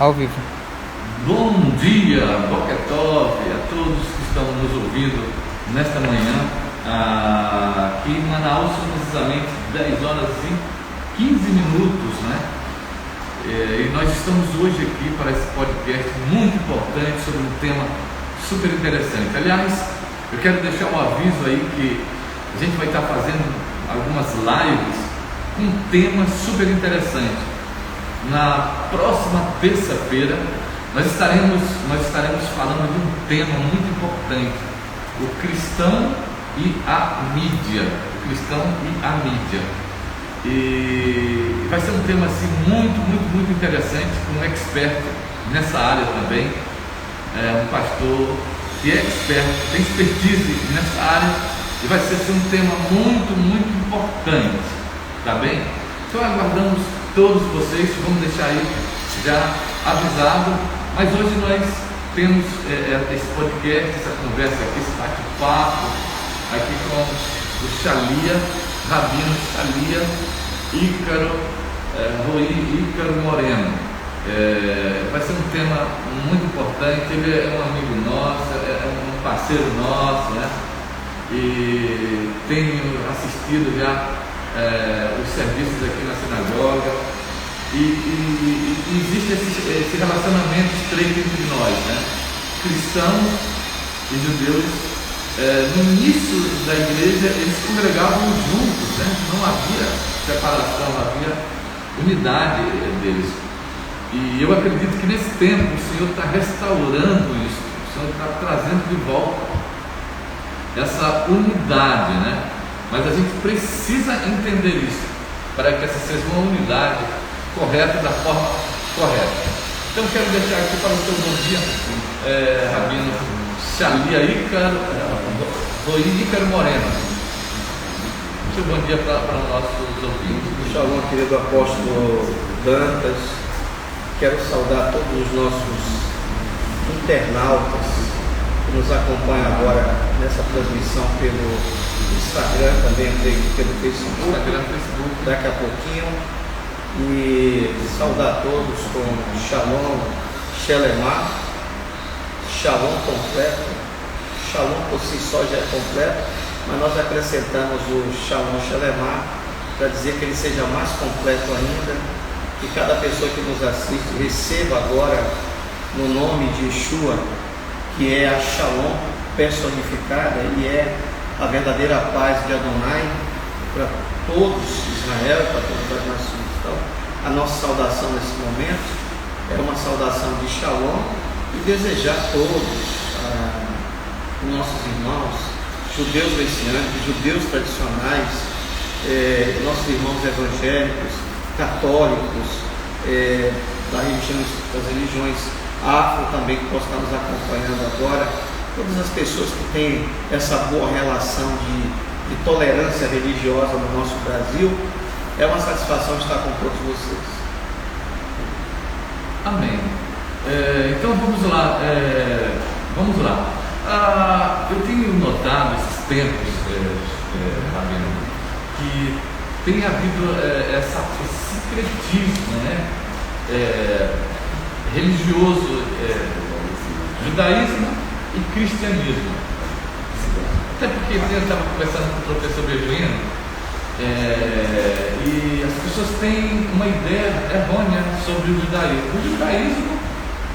Ao vivo. Bom dia, Boker Tov, a todos que estão nos ouvindo nesta manhã. Aqui em Manaus são precisamente 10 horas e 15 minutos, né? E nós estamos hoje aqui para esse podcast muito importante sobre um tema super interessante. Aliás, eu quero deixar um aviso aí que a gente vai estar fazendo algumas lives com um tema super interessante. Na próxima terça-feira nós estaremos falando de um tema muito importante: o cristão e a mídia. O cristão e a mídia. E vai ser um tema assim muito interessante, com um expert nessa área também, um pastor que é expert, tem expertise nessa área, e vai ser assim, um tema muito importante, tá bem? Então aguardamos todos vocês, vamos deixar aí já avisado, mas hoje nós temos esse podcast, essa conversa aqui, esse bate-papo aqui com o Shalia, Rabino Shalia Ícaro Moreno. Vai ser um tema muito importante. Ele é um amigo nosso, é um parceiro nosso, né? E tenho assistido já os serviços aqui na sinagoga, e existe esse relacionamento estreito entre nós, né? Cristãos e judeus. No início da igreja eles congregavam juntos, né? Não havia separação, havia unidade deles. E eu acredito que nesse tempo o Senhor está restaurando isso, o Senhor está trazendo de volta essa unidade, né? Mas a gente precisa entender isso, para que essa seja uma unidade correta, da forma correta. Então quero deixar aqui para o seu bom dia, Rabino Shalia Ícaro Moreno. Seu bom dia para nossos ouvintes. Shalom, querido apóstolo Dantas. Quero saudar todos os nossos internautas que nos acompanham agora nessa transmissão pelo Instagram, também pelo Facebook, daqui a pouquinho, e saudar todos com Shalom Shelemah, Shalom completo. Shalom por si só já é completo, mas nós acrescentamos o Shalom Shelemah para dizer que ele seja mais completo ainda, que cada pessoa que nos assiste receba agora no nome de Yeshua, que é a Shalom personificada, e é a verdadeira paz de Adonai para todos Israel, para todas as nações. Então, a nossa saudação nesse momento é uma saudação de Shalom, e desejar a todos nossos irmãos, judeus messiânicos, judeus tradicionais, nossos irmãos evangélicos, católicos, das religiões afro também, que possam estar nos acompanhando agora, todas as pessoas que têm essa boa relação de tolerância religiosa no nosso Brasil. É uma satisfação estar com todos vocês. Amém. Então vamos lá. Eu tenho notado esses tempos, Rabino, que tem havido esse secretismo, né? Religioso, judaísmo e cristianismo. Até porque eu estava conversando com o professor Bejuino, e as pessoas têm uma ideia errônea sobre o judaísmo. O judaísmo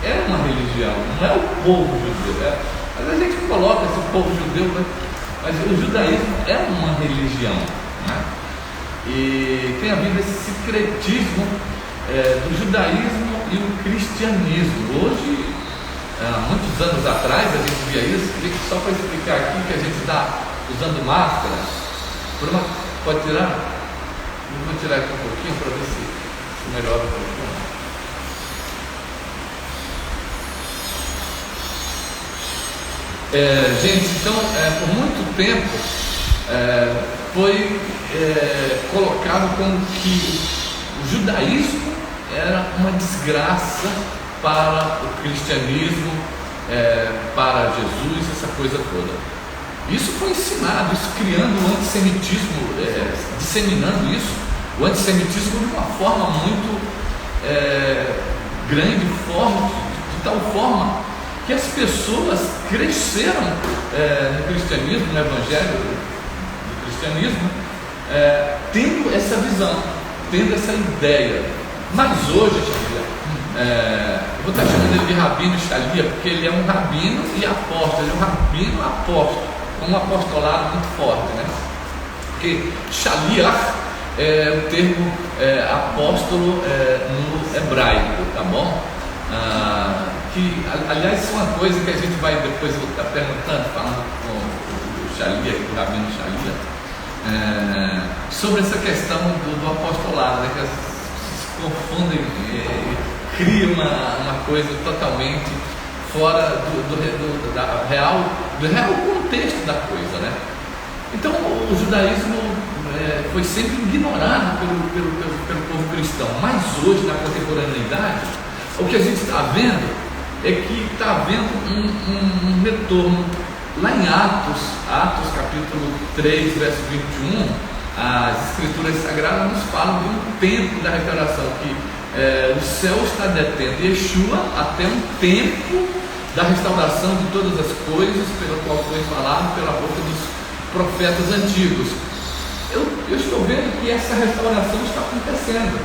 é uma religião, não é o povo judeu. Mas a gente coloca esse povo judeu, mas o judaísmo é uma religião, né? E tem havido esse secretismo do judaísmo e o cristianismo. Hoje, há muitos anos atrás, a gente via isso. Só para explicar aqui que a gente está usando máscara. Pode tirar? Vou tirar aqui um pouquinho para ver se melhora um pouquinho. Gente, então, por muito tempo foi colocado como que o judaísmo era uma desgraça para o cristianismo, para Jesus, essa coisa toda. Isso foi ensinado, isso criando o antissemitismo, disseminando isso, o antissemitismo de uma forma muito grande, forte, de tal forma que as pessoas cresceram no cristianismo, no evangelho do cristianismo, tendo essa visão, tendo essa ideia. Mas hoje, eu vou estar chamando ele de Rabino Shalia, porque ele é um rabino e apóstolo, ele é um rabino apóstolo, com um apostolado muito forte, né? Porque Shaliach é o termo apóstolo no hebraico, tá bom? Que, aliás, isso é uma coisa que a gente vai depois estar perguntando, falando com o Shalia, com o rabino Shalia, sobre essa questão do apostolado, né? Que as pessoas se confundem, cria uma coisa totalmente fora do real contexto da coisa, né? Então o judaísmo foi sempre ignorado pelo povo cristão, mas hoje, na contemporaneidade, o que a gente está vendo é que está havendo um retorno. Lá em Atos capítulo 3, verso 21, as escrituras sagradas nos falam de um tempo da restauração, que o céu está detendo Yeshua até um tempo da restauração de todas as coisas, pela qual foi falado pela boca dos profetas antigos. Eu estou vendo que essa restauração está acontecendo.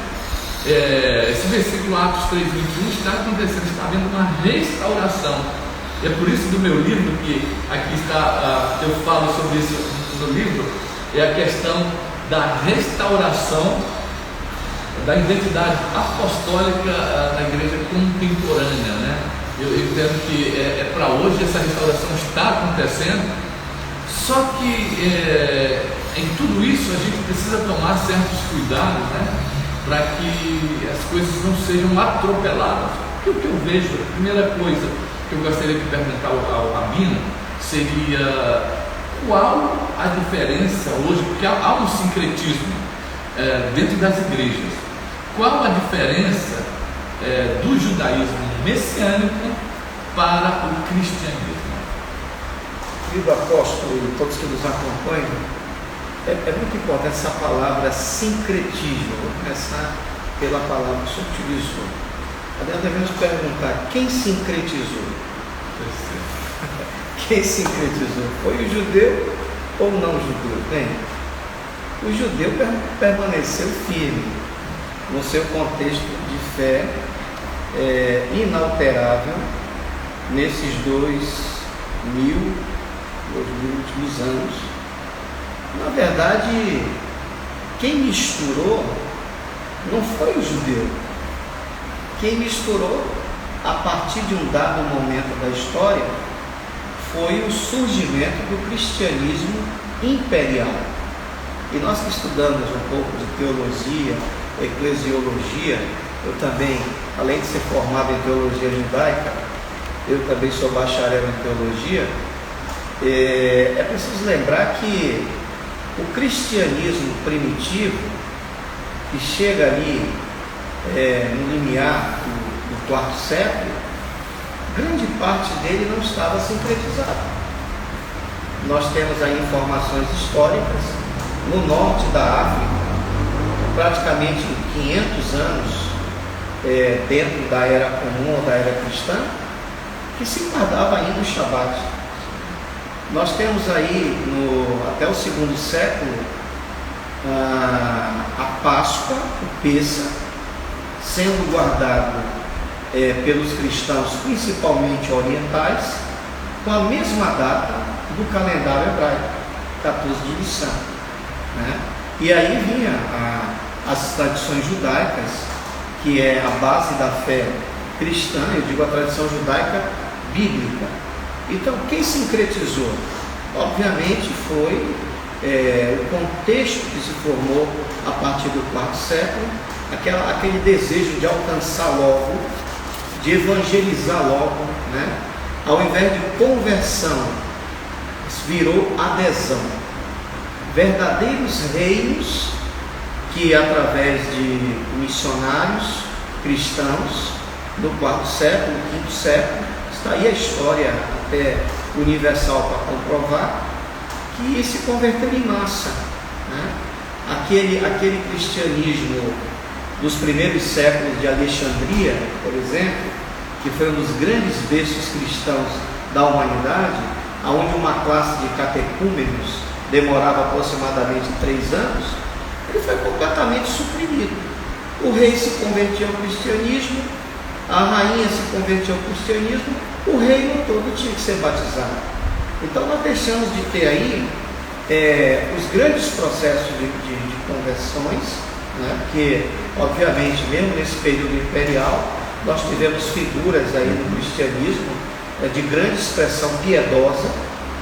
Esse versículo Atos 3:21 está acontecendo, está havendo uma restauração. E é por isso do meu livro, que aqui está, eu falo sobre isso no livro, é a questão da restauração da identidade apostólica da igreja contemporânea, né? Eu entendo que para hoje essa restauração está acontecendo, só que em tudo isso a gente precisa tomar certos cuidados, né? Para que as coisas não sejam atropeladas. Porque o que eu vejo, a primeira coisa que eu gostaria de perguntar ao rabino seria: qual a diferença hoje, porque há um sincretismo dentro das igrejas, qual a diferença do judaísmo messiânico para o cristianismo? Querido apóstolo e todos que nos acompanham, é muito importante essa palavra sincretismo. Vou começar pela palavra que o senhor utilizou. Nós devemos perguntar: quem sincretizou? Quem sincretizou? Foi o judeu ou não judeu? Bem, o judeu permaneceu firme no seu contexto de fé inalterável nesses 2000 últimos anos. Na verdade, quem misturou não foi o judeu. Quem misturou, a partir de um dado momento da história, foi o surgimento do cristianismo imperial. E nós que estudamos um pouco de teologia, eclesiologia, eu também, além de ser formado em teologia judaica, eu também sou bacharel em teologia. É preciso lembrar que o cristianismo primitivo, que chega ali no limiar do quarto século, grande parte dele não estava sincretizado. Nós temos aí informações históricas no norte da África, praticamente 500 anos dentro da era comum ou da era cristã, que se guardava ainda o Shabat. Nós temos aí até o segundo século a Páscoa, o Pêssah, sendo guardado pelos cristãos, principalmente orientais, com a mesma data do calendário hebraico, 14 de Nissan, né? E aí vinha as tradições judaicas, que é a base da fé cristã, eu digo a tradição judaica bíblica. Então, quem sincretizou? Obviamente foi o contexto que se formou a partir do quarto século, aquele desejo de alcançar logo, de evangelizar logo, né? Ao invés de conversão, virou adesão. Verdadeiros reinos que, através de missionários cristãos, no quarto século, quinto século, está aí a história até universal para comprovar, que se converteram em massa, né? Aquele cristianismo dos primeiros séculos de Alexandria, por exemplo, que foi um dos grandes berços cristãos da humanidade, onde uma classe de catecúmenos demorava aproximadamente 3 anos, ele foi completamente suprimido. O rei se convertia ao cristianismo, a rainha se convertia ao cristianismo, o reino todo tinha que ser batizado. Então nós deixamos de ter aí os grandes processos de conversões, né? Porque obviamente mesmo nesse período imperial nós tivemos figuras aí no cristianismo de grande expressão piedosa,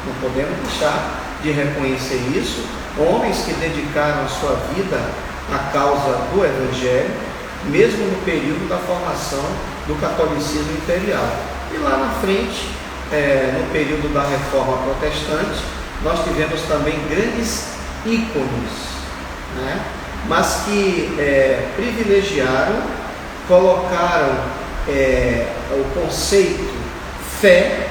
não podemos deixar de reconhecer isso, homens que dedicaram a sua vida à causa do Evangelho, mesmo no período da formação do catolicismo imperial. E lá na frente, no período da Reforma Protestante, nós tivemos também grandes ícones, né? Mas que privilegiaram, colocaram o conceito fé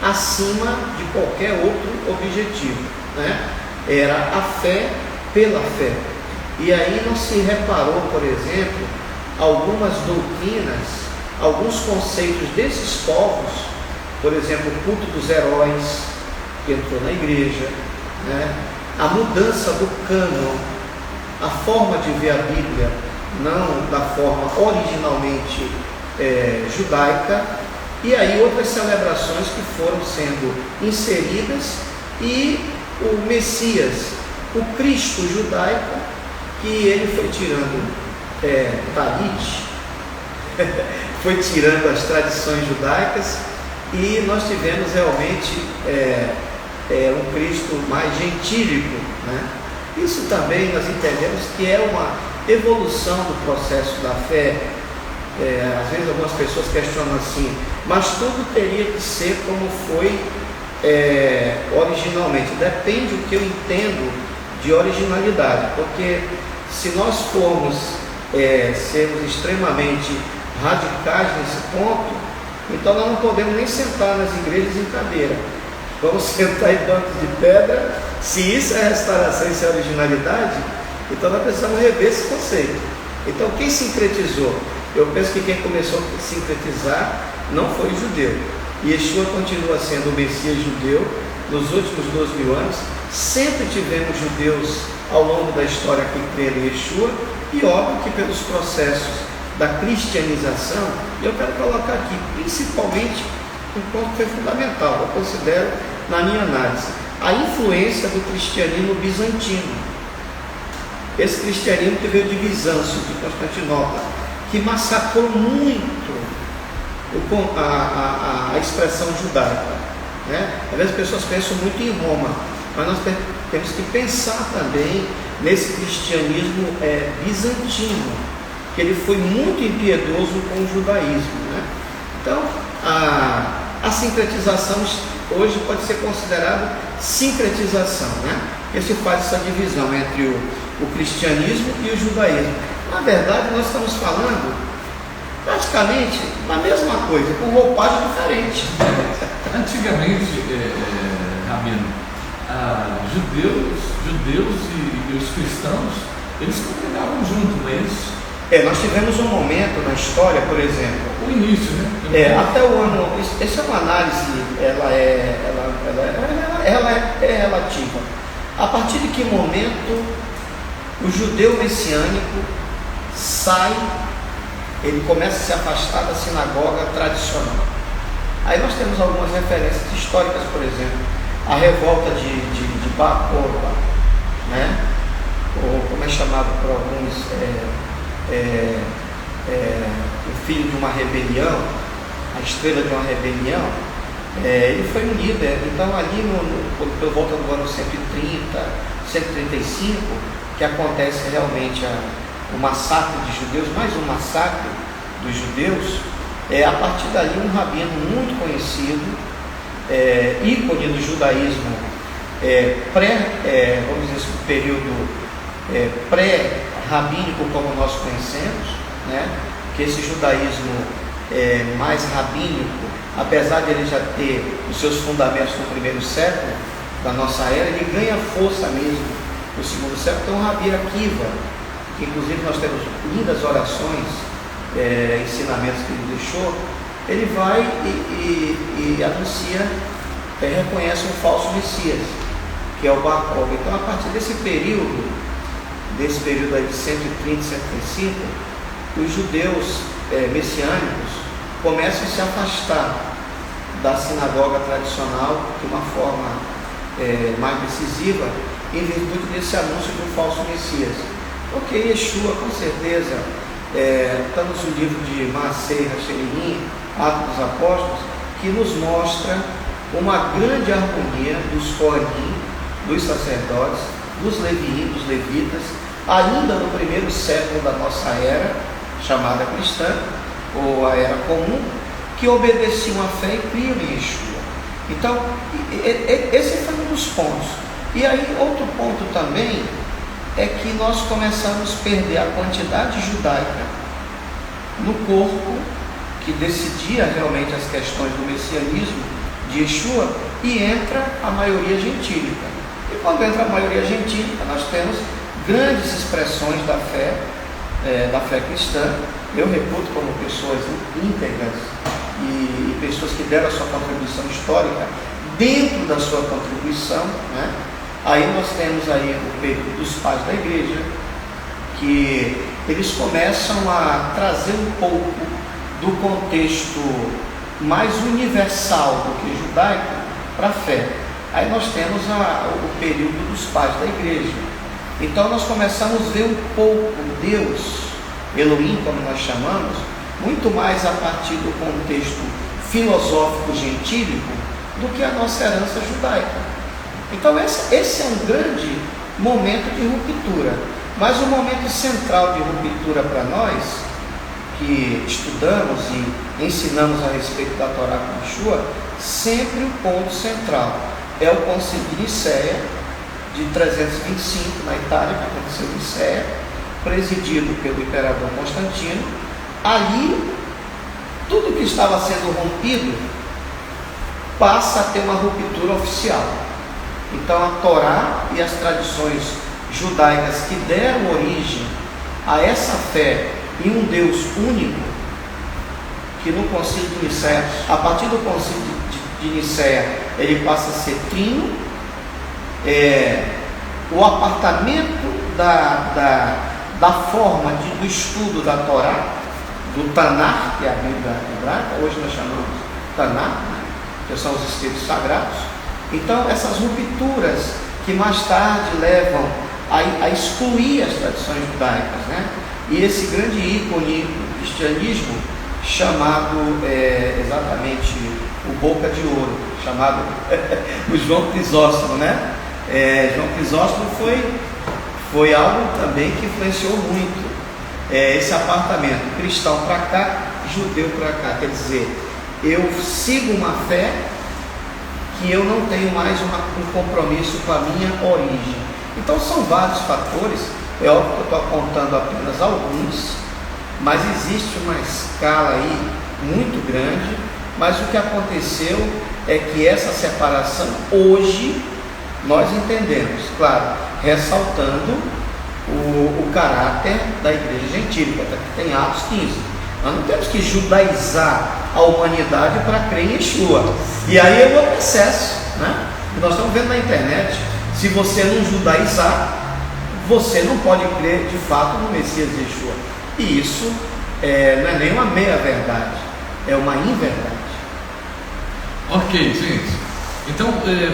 acima de qualquer outro objetivo, né? Era a fé pela fé. E aí não se reparou, por exemplo, algumas doutrinas, alguns conceitos desses povos, por exemplo, o culto dos heróis, que entrou na igreja, né? A mudança do cânon, a forma de ver a Bíblia, não da forma originalmente judaica, e aí outras celebrações que foram sendo inseridas, e o Messias, o Cristo judaico, que ele foi tirando Talit, foi tirando as tradições judaicas, e nós tivemos realmente um Cristo mais gentílico, né? Isso também nós entendemos que é uma evolução do processo da fé. Às vezes algumas pessoas questionam assim, mas tudo teria que ser como foi originalmente. Depende do que eu entendo de originalidade, porque se nós formos sermos extremamente radicais nesse ponto, então nós não podemos nem sentar nas igrejas em cadeira. Vamos sentar em bancos de pedra. Se isso é restauração, isso é originalidade, então nós precisamos rever esse conceito. Então quem sincretizou? Eu penso que quem começou a sincretizar não foi o judeu. Yeshua continua sendo o Messias judeu. Nos últimos 2000 anos, sempre tivemos judeus ao longo da história que creram em Yeshua, e óbvio que pelos processos da cristianização, eu quero colocar aqui principalmente um ponto que foi fundamental, eu considero na minha análise, a influência do cristianismo bizantino. Esse cristianismo que veio de Bizâncio, de Constantinopla, que massacrou muito a expressão judaica, né? Às vezes as pessoas pensam muito em Roma, mas nós temos que pensar também nesse cristianismo bizantino, que ele foi muito impiedoso com o judaísmo, né? Então a sincretização hoje pode ser considerada sincretização, né? Porque se faz essa divisão entre o cristianismo e o judaísmo. Na verdade, nós estamos falando praticamente da mesma coisa, com roupagem diferente. Antigamente, Rabino, judeus e os cristãos, eles congregavam juntos, não é isso? Nós tivemos um momento na história, por exemplo, o início, né? Até o ano, essa é uma análise, ela é relativa. A partir de que momento o judeu messiânico sai, ele começa a se afastar da sinagoga tradicional. Aí nós temos algumas referências históricas, por exemplo, a revolta de Bar Kokhba, né? Ou como é chamado por alguns, o filho de uma rebelião, a estrela de uma rebelião, ele foi um líder. Então ali por volta do ano 130, 135, que acontece realmente o massacre de judeus, mais um massacre dos judeus. A partir dali um rabino muito conhecido, ícone do judaísmo, vamos dizer assim, período pré-rabínico como nós conhecemos, né? Que esse judaísmo mais rabínico, apesar de ele já ter os seus fundamentos no primeiro século da nossa era, ele ganha força mesmo no segundo século. Então o Rabi Akiva, que inclusive nós temos lindas orações, ensinamentos que ele deixou, ele vai e anuncia, reconhece um falso Messias, que é o Bar Kokhba. Então, a partir desse período aí de 130, 135, os judeus messiânicos começam a se afastar da sinagoga tradicional de uma forma mais decisiva, em virtude desse anúncio de um falso Messias. Ok, Yeshua, com certeza, estamos no livro de Maasei Hasherim, Atos dos Apóstolos, que nos mostra uma grande harmonia dos Kohanim, dos sacerdotes, dos levitas, ainda no primeiro século da nossa era, chamada cristã, ou a era comum, que obedeciam à fé e criam em Yeshua. Então, esse foi um dos pontos. E aí, outro ponto também, é que nós começamos a perder a quantidade judaica no corpo, que decidia realmente as questões do messianismo de Yeshua, e entra a maioria gentílica. E quando entra a maioria gentílica, nós temos grandes expressões da fé cristã. Eu reputo como pessoas íntegras e pessoas que deram a sua contribuição histórica dentro da sua contribuição, né? Aí nós temos aí o período dos pais da igreja, que eles começam a trazer um pouco do contexto mais universal do que judaico para a fé. Aí nós temos o período dos pais da igreja. Então nós começamos a ver um pouco Deus, Elohim, como nós chamamos, muito mais a partir do contexto filosófico gentílico do que a nossa herança judaica. Então esse é um grande momento de ruptura. Mas o momento central de ruptura para nós, que estudamos e ensinamos a respeito da Torá com Yeshua, sempre o ponto central é o Concílio de Nicéia, de 325, na Itália, que aconteceu em Nicéia, presidido pelo imperador Constantino. Ali, tudo que estava sendo rompido passa a ter uma ruptura oficial. Então, a Torá e as tradições judaicas que deram origem a essa fé em um Deus único, que no Concílio de Nicéia, a partir do Concílio de Nicéia, ele passa a ser trino, o apartamento da forma do estudo da Torá, do Tanakh, que é a Bíblia hebraica, hoje nós chamamos Tanakh, né? Que são os escritos sagrados. Então, essas rupturas que mais tarde levam a excluir as tradições judaicas, né? E esse grande ícone do cristianismo, chamado exatamente o Boca de Ouro, chamado o João Crisóstomo, né? João Crisóstomo foi algo também que influenciou muito esse apartamento, cristão para cá, judeu para cá. Quer dizer, eu sigo uma fé que eu não tenho mais um compromisso com a minha origem. Então são vários fatores, é óbvio que eu estou apontando apenas alguns, mas existe uma escala aí muito grande. Mas o que aconteceu é que essa separação hoje nós entendemos, claro, ressaltando o caráter da igreja gentílica, que tem Atos 15. Nós não temos que judaizar a humanidade para crer em Yeshua. E aí é o processo, né? E nós estamos vendo na internet, se você não judaizar, você não pode crer de fato no Messias Yeshua. E isso não é nem uma meia verdade, é uma inverdade. Ok, gente. Então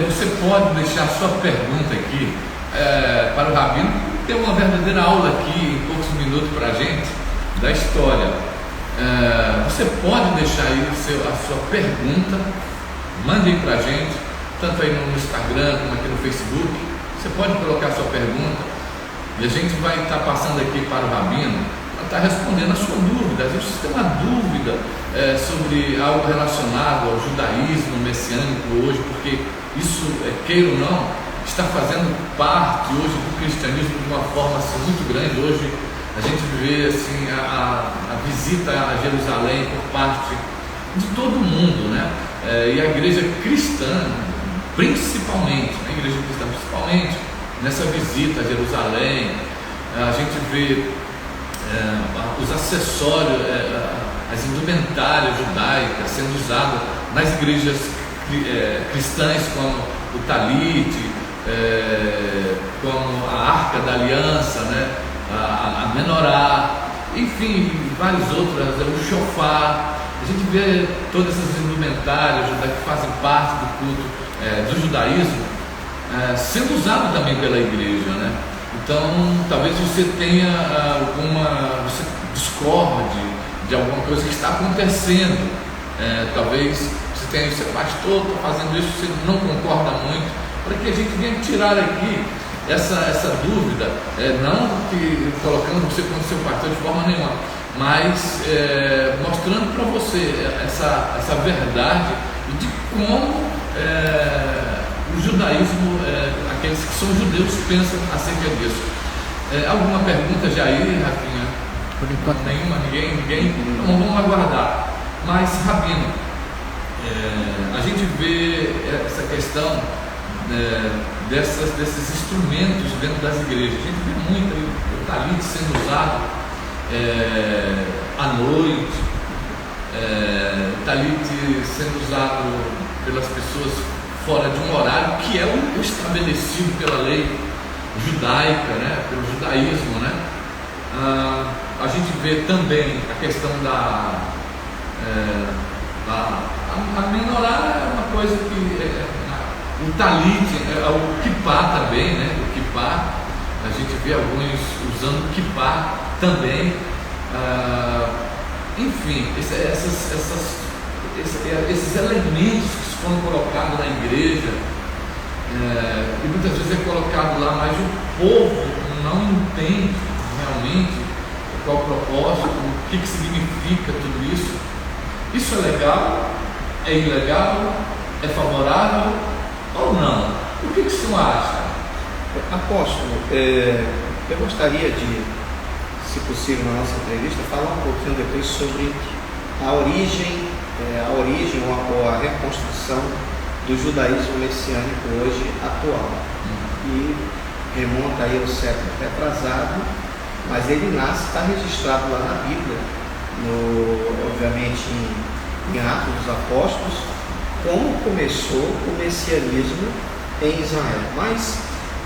você pode deixar sua pergunta aqui para o Rabino, ter uma verdadeira aula aqui em poucos minutos para a gente da história. Você pode deixar aí a sua pergunta, mande para a gente, tanto aí no Instagram como aqui no Facebook. Você pode colocar a sua pergunta e a gente vai estar passando aqui para o Rabino para estar respondendo a sua dúvida. Às vezes você tem uma dúvida sobre algo relacionado ao judaísmo messiânico hoje, porque isso, queira ou não, está fazendo parte hoje do cristianismo de uma forma assim, muito grande. Hoje a gente vê assim, a visita a Jerusalém por parte de todo mundo, né? E a igreja cristã, principalmente, nessa visita a Jerusalém, a gente vê os acessórios, as indumentárias judaicas sendo usadas nas igrejas cristãs, como o talite, como a arca da aliança, né? a menorá, enfim, vários outros, o shofar. A gente vê todas essas indumentárias que fazem parte do culto do judaísmo sendo usado também pela igreja, né? Então, talvez você tenha você discorde de alguma coisa que está acontecendo. Talvez você tenha, você pastor, está fazendo isso, você não concorda muito, para que a gente venha tirar aqui essa dúvida, não que colocando você como seu pastor de forma nenhuma, mas mostrando para você essa verdade de como o judaísmo, aqueles que são judeus pensam acerca disso. Alguma pergunta, Jair, Rafinha? Por enquanto nenhuma, ninguém? Então vamos aguardar. Mas, Rabino, a gente vê essa questão desses instrumentos dentro das igrejas. A gente vê muito o talite sendo usado à noite, o talite sendo usado pelas pessoas fora de um horário que é o estabelecido pela lei judaica, né? Pelo judaísmo, né? A gente vê também a questão a menorá é uma coisa que o talite, o kippá também, né? O kippá, a gente vê alguns usando o kippá também. Enfim, esses elementos que foram colocados na igreja, e muitas vezes é colocado lá, mas o povo não entende realmente qual o propósito, o que significa tudo isso. Isso é legal? É ilegal? É favorável ou não? O que o senhor acha? Apóstolo, eu gostaria de, se possível, na nossa entrevista, falar um pouquinho depois sobre a origem ou a reconstrução do judaísmo messiânico hoje atual. E remonta aí ao século retrasado, mas ele nasce, está registrado lá na Bíblia, obviamente em Atos dos Apóstolos, como começou o messianismo em Israel. Mas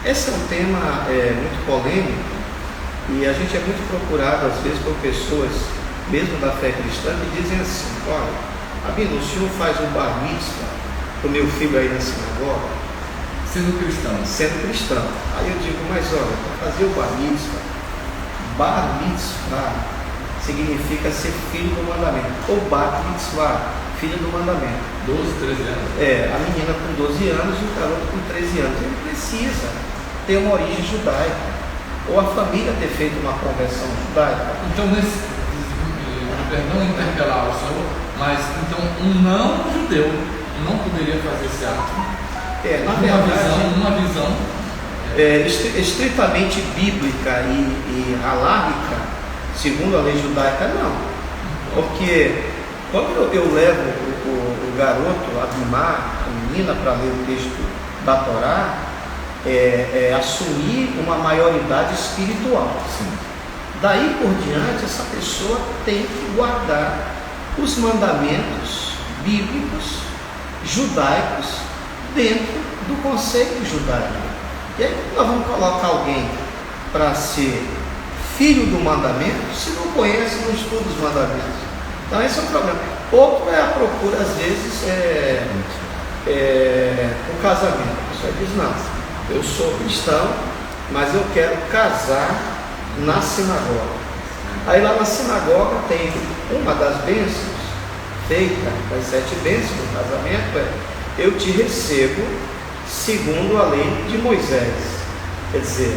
esse é um tema muito polêmico, e a gente é muito procurado às vezes por pessoas, mesmo da fé cristã, que dizem assim: olha, Rabino, o senhor faz um bar mitzvah para o meu filho aí na sinagoga? Sendo cristão. Sendo cristão. Aí eu digo, mas olha, para fazer o bar mitzvah significa ser filho do mandamento, ou bat mitzvah, filho do mandamento. 12, 13 anos. A menina com 12 anos e o garoto com 13 anos. Ele precisa ter uma origem judaica, ou a família ter feito uma conversão judaica. Então, perdão interpelar o senhor, mas então um não judeu não poderia fazer esse ato? Na verdade, uma visão estritamente bíblica e halállica, segundo a lei judaica, não. Porque quando eu levo o garoto, a Bimá, a menina, para ler o texto da Torá, assumir uma maioridade espiritual. Sim. Daí por diante, essa pessoa tem que guardar os mandamentos bíblicos, judaicos, dentro do conceito judaico. E aí nós vamos colocar alguém para ser filho do mandamento se não conhece, não estuda os mandamentos. Então esse é o problema. Outro é a procura, às vezes, o casamento. A pessoa diz, não, eu sou cristão, mas eu quero casar na sinagoga. Aí lá na sinagoga tem uma das bênçãos feita, das 7 bênçãos do casamento, eu te recebo segundo a lei de Moisés. Quer dizer,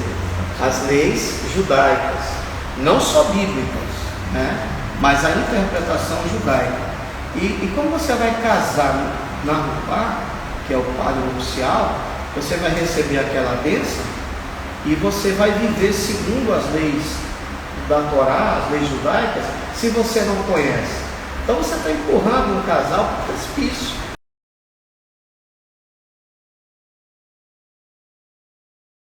as leis judaicas, não só bíblicas, né? Mas a interpretação judaica. E como você vai casar na Rupá, que é o padre nupcial, você vai receber aquela bênção e você vai viver segundo as leis da Torá, as leis judaicas, se você não conhece. Então você está empurrando um casal para o precipício.